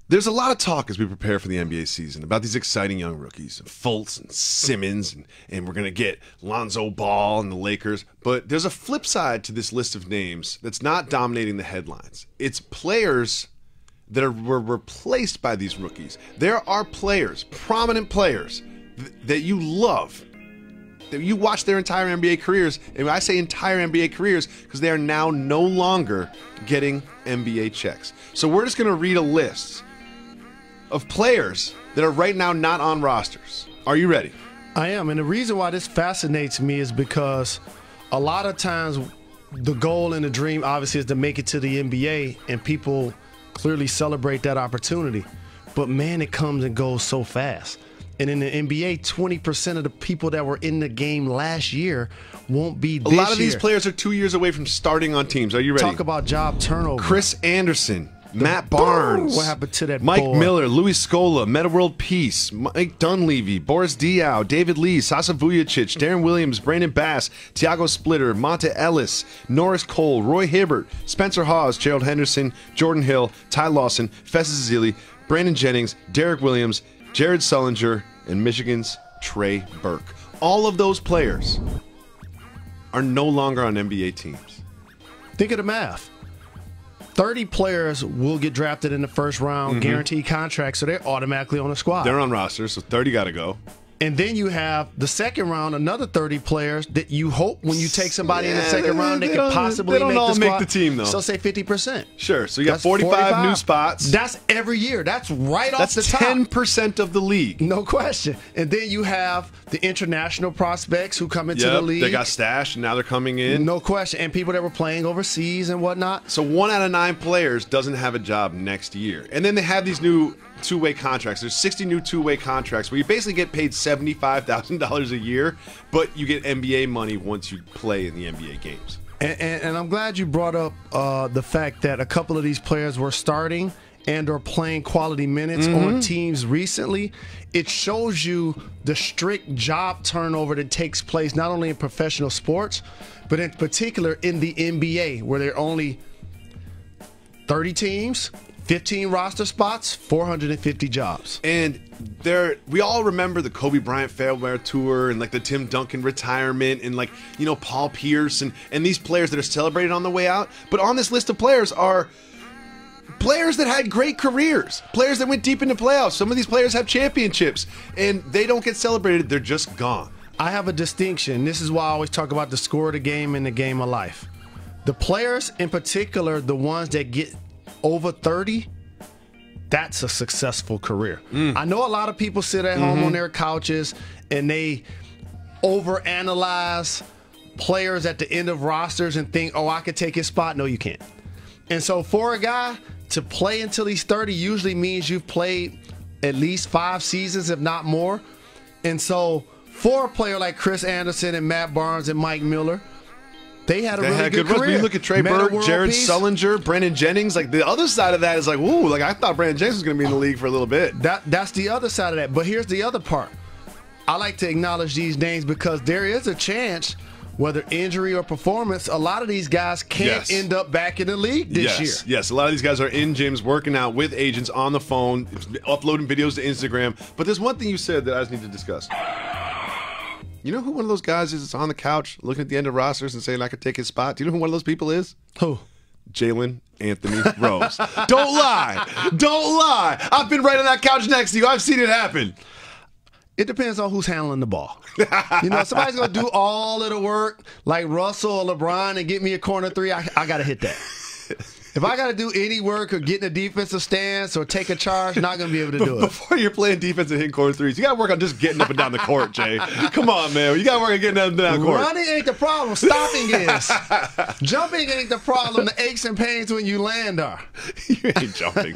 There's a lot of talk as we prepare for the NBA season about these exciting young rookies, Fultz and Simmons, and we're going to get Lonzo Ball and the Lakers. But there's a flip side to this list of names that's not dominating the headlines. It's players that were replaced by these rookies. There are players, prominent players, that you love, that you watch their entire NBA careers. And I say entire NBA careers because they are now no longer getting NBA checks. So we're just going to read a list of players that are right now not on rosters. Are you ready? I am, and the reason why this fascinates me is because a lot of times the goal and the dream obviously is to make it to the NBA, and people clearly celebrate that opportunity. But man, it comes and goes so fast. And in the NBA, 20% of the people that were in the game last year won't be this year. A lot of these players are 2 years away from starting on teams. Are you ready? Talk about job turnover. Chris Anderson, Matt Barnes. What happened to that Mike boy? Miller, Louis Scola, Meta World Peace, Mike Dunleavy, Boris Diaw, David Lee, Sasa Vujacic, Darren Williams, Brandon Bass, Tiago Splitter, Monta Ellis, Norris Cole, Roy Hibbert, Spencer Hawes, Gerald Henderson, Jordan Hill, Ty Lawson, Festus Ezeli, Brandon Jennings, Derek Williams, Jared Sullinger, and Michigan's Trey Burke. All of those players are no longer on NBA teams. Think of the math. 30 players will get drafted in the first round, guaranteed contracts, so they're automatically on the squad. They're on rosters, so 30 got to go. And then you have the second round, another 30 players that you hope when you take somebody in the second round, they could possibly make the squad. They don't all make the team, though. So say 50%. Sure, so you got 45 new spots. That's every year. That's right off the top. That's 10% of the league. No question. And then you have the international prospects who come into the league. They got stashed, and now they're coming in. No question. And people that were playing overseas and whatnot. So 1 out of 9 players doesn't have a job next year. And then they have these new two-way contracts. There's 60 new two-way contracts where you basically get paid $75,000 a year, but you get NBA money once you play in the NBA games. And I'm glad you brought up the fact that a couple of these players were starting and or playing quality minutes on teams recently. It shows you the strict job turnover that takes place not only in professional sports, but in particular in the NBA, where there are only 30 teams, 15 roster spots, 450 jobs. And we all remember the Kobe Bryant farewell tour and like the Tim Duncan retirement and like, you know, Paul Pierce and these players that are celebrated on the way out. But on this list of players are players that had great careers, players that went deep into playoffs. Some of these players have championships and they don't get celebrated. They're just gone. I have a distinction. This is why I always talk about the score of the game and the game of life. The players in particular, the ones that get over 30, that's a successful career. I know a lot of people sit at home on their couches and they overanalyze players at the end of rosters and think, oh, I could take his spot. No, you can't. And so for a guy to play until he's 30 usually means you've played at least 5 seasons, if not more. And so for a player like Chris Anderson and Matt Barnes and Mike Miller, they had a really good career. When you look at Trey Burke, Jared Sullinger, Brandon Jennings, like the other side of that is like, ooh, like I thought Brandon Jennings was going to be in the league for a little bit. That's the other side of that. But here's the other part. I like to acknowledge these names because there is a chance, whether injury or performance, a lot of these guys can't end up back in the league this year. Yes, a lot of these guys are in gyms working out with agents on the phone, uploading videos to Instagram. But there's one thing you said that I just need to discuss. You know who one of those guys is that's on the couch looking at the end of rosters and saying I could take his spot? Do you know who one of those people is? Who? Jalen Anthony Rose. Don't lie. Don't lie. I've been right on that couch next to you. I've seen it happen. It depends on who's handling the ball. You know, somebody's going to do all of the work like Russell or LeBron and get me a corner 3. I got to hit that. If I got to do any work or get in a defensive stance or take a charge, not going to be able to do it. Before you're playing defense and hitting corner 3s, you got to work on just getting up and down the court, Jay. Come on, man. You got to work on getting up and down the court. Running ain't the problem. Stopping is. Jumping ain't the problem. The aches and pains when you land are. You ain't jumping.